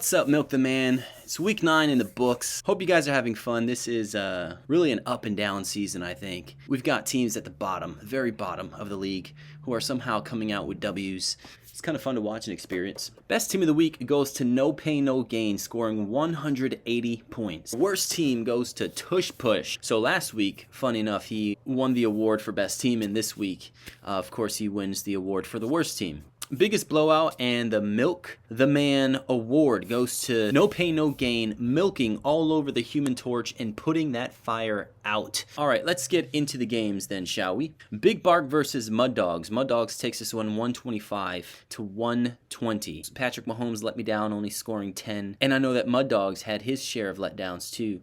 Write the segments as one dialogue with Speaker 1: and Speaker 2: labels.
Speaker 1: What's up, Milk the Man? It's week 9 in the books. Hope you guys are having fun. This is really an up and down season, I think. We've got teams at the bottom, very bottom of the league, who are somehow coming out with W's. It's kind of fun to watch and experience. Best team of the week goes to No Pain No Gain, scoring 180 points. Worst team goes to Tush Push. So last week, fun enough, he won the award for best team, and this week, of course, he wins the award for the worst team. Biggest blowout and the Milk the Man award goes to No Pain No Gain, milking all over the Human Torch and putting that fire out. All right, let's get into the games then, shall we? Big Bark versus Mud Dogs. Mud Dogs takes this one 125 to 120. Patrick Mahomes let me down, only scoring 10. And I know that Mud Dogs had his share of letdowns too.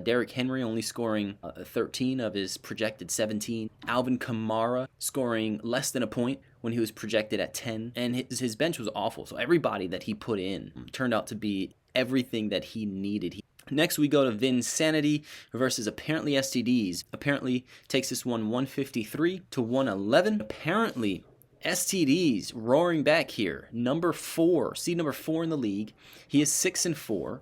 Speaker 1: Derrick Henry only scoring 13 of his projected 17. Alvin Kamara scoring less than a point when he was projected at 10. And his bench was awful. So everybody that he put in turned out to be everything that he needed. Next, we go to Vinsanity versus Apparently STDs. Apparently takes this one 153 to 111. Apparently STDs roaring back here. Number 4, seed number 4 in the league. He is 6-4.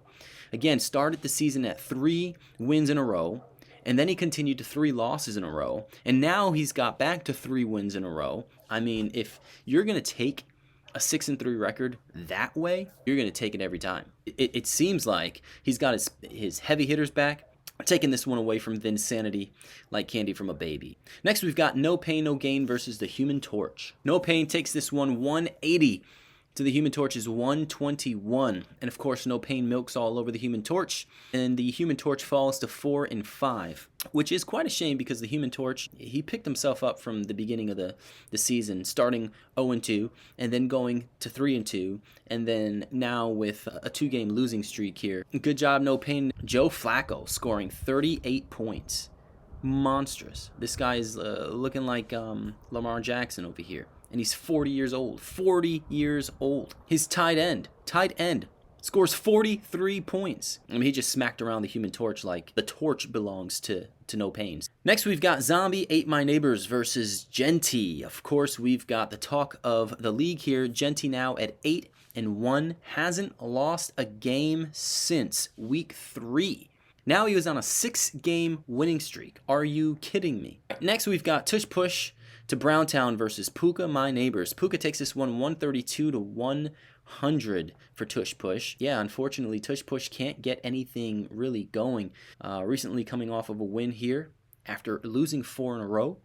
Speaker 1: Again, started the season at 3 wins in a row, and then he continued to 3 losses in a row, and now he's got back to 3 wins in a row. I mean, if you're going to take a 6-3 record that way, you're going to take it every time. It seems like he's got his heavy hitters back, taking this one away from Vinsanity like candy from a baby. Next, we've got No Pain No Gain versus the Human Torch. No Pain takes this one 180 to the Human Torch is 121. And of course, No Pain milks all over the Human Torch. And the Human Torch falls to 4-5, which is quite a shame because the Human Torch, he picked himself up from the beginning of the season, starting 0-2, and then going to 3-2, and then now with a 2-game losing streak here. Good job, No Pain. Joe Flacco scoring 38 points. Monstrous. This guy is looking like Lamar Jackson over here. And he's 40 years old. 40 years old. His tight end, scores 43 points. I mean, he just smacked around the Human Torch like the torch belongs to No Pains. Next, we've got Zombie Ate My Neighbors versus Genty. Of course, we've got the talk of the league here. Genty now at 8-1. Hasn't lost a game since week 3. Now he was on a 6-game winning streak. Are you kidding me? Next, we've got Tush Push to Browntown versus Puka My Neighbors. Puka takes this one 132 to 100 for Tush Push. Yeah, unfortunately, Tush Push can't get anything really going. Recently coming off of a win here after losing 4 in a row.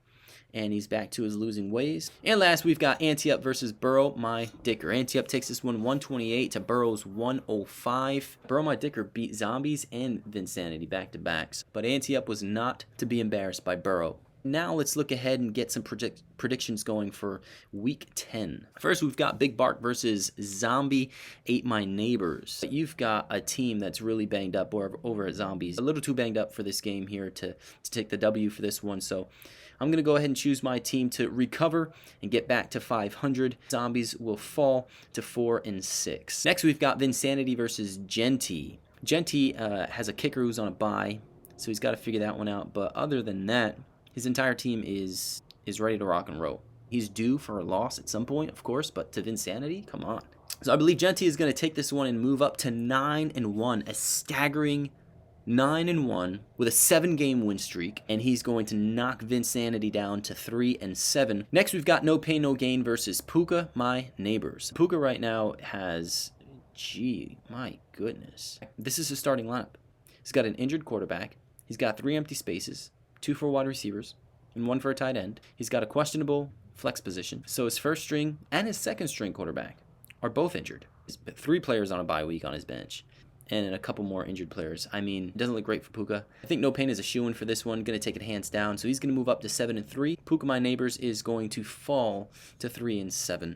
Speaker 1: And he's back to his losing ways. And last, we've got Ante Up versus Burrow My Dicker. Ante Up takes this one 128 to Burrow's 105. Burrow My Dicker beat Zombies and Vinsanity back-to-backs. But Ante Up was not to be embarrassed by Burrow. Now let's look ahead and get some predictions going for week 10. First, we've got Big Bark versus Zombie Ate My Neighbors. You've got a team that's really banged up over at Zombies. A little too banged up for this game here to take the W for this one. So I'm going to go ahead and choose my team to recover and get back to 500. Zombies will fall to 4-6. Next, we've got Vinsanity versus Genty. Genty has a kicker who's on a bye, so he's got to figure that one out. But other than that, his entire team is ready to rock and roll. He's due for a loss at some point, of course, but to Vinsanity, come on. So I believe Genty is going to take this one and move up to 9-1, a staggering 9-1 with a 7-game win streak, and he's going to knock Vinsanity down to 3-7. Next, we've got No Pain No Gain versus Puka My Neighbors. Puka right now has, my goodness. This is his starting lineup. He's got an injured quarterback. He's got 3 empty spaces. 2 for wide receivers, and 1 for a tight end. He's got a questionable flex position. So his first string and his second string quarterback are both injured. There's 3 players on a bye week on his bench, and a couple more injured players. I mean, it doesn't look great for Puka. I think No Pain is a shoo-in for this one. Going to take it hands down. So he's going to move up to 7-3. Puka My Neighbors is going to fall to 3-7.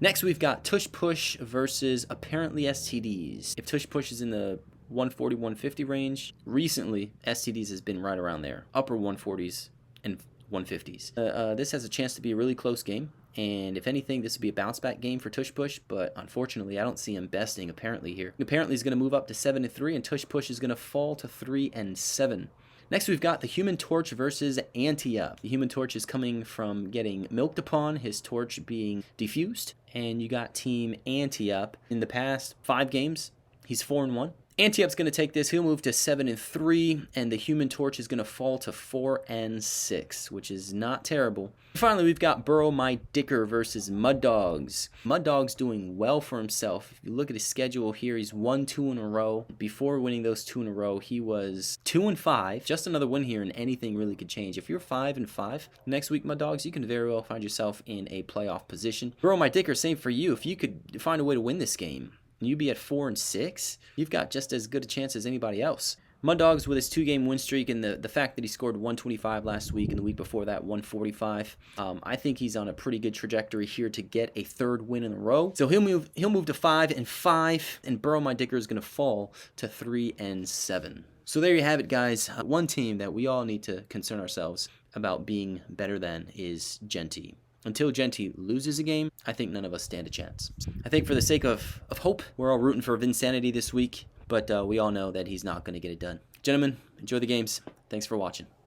Speaker 1: Next, we've got Tush Push versus Apparently STDs. If Tush Push is in the 140, 150 range. Recently, STDs has been right around there, upper 140s and 150s. This has a chance to be a really close game, and if anything, this would be a bounce back game for Tush Push, but unfortunately, I don't see him besting Apparently here. Apparently, he's going to move up to 7-3, and Tush Push is going to fall to 3-7. Next, we've got the Human Torch versus Ante Up. The Human Torch is coming from getting milked upon, his torch being defused, and you got Team Ante Up. In the past 5 games, He's 4-1. Antioch's going to take this. He'll move to 7-3, and the Human Torch is going to fall to 4-6, which is not terrible. Finally, we've got Burrow My Dicker versus Mud Dogs. Mud Dogs doing well for himself. If you look at his schedule here, he's won 2 in a row. Before winning those 2 in a row, he was 2-5. Just another win here, and anything really could change. If you're 5-5 next week, Mud Dogs, you can very well find yourself in a playoff position. Burrow My Dicker, same for you. If you could find a way to win this game, you be at 4-6, you've got just as good a chance as anybody else. Mud Dogs with his 2-game win streak and the fact that he scored 125 last week and the week before that 145, I think he's on a pretty good trajectory here to get a 3rd win in a row. So he'll move to 5-5, and Burrow My Dicker is going to fall to 3-7. So there you have it, guys. One team that we all need to concern ourselves about being better than is Genty. Until Genty loses a game, I think none of us stand a chance. I think for the sake of hope, we're all rooting for Vinsanity this week, but we all know that he's not going to get it done. Gentlemen, enjoy the games. Thanks for watching.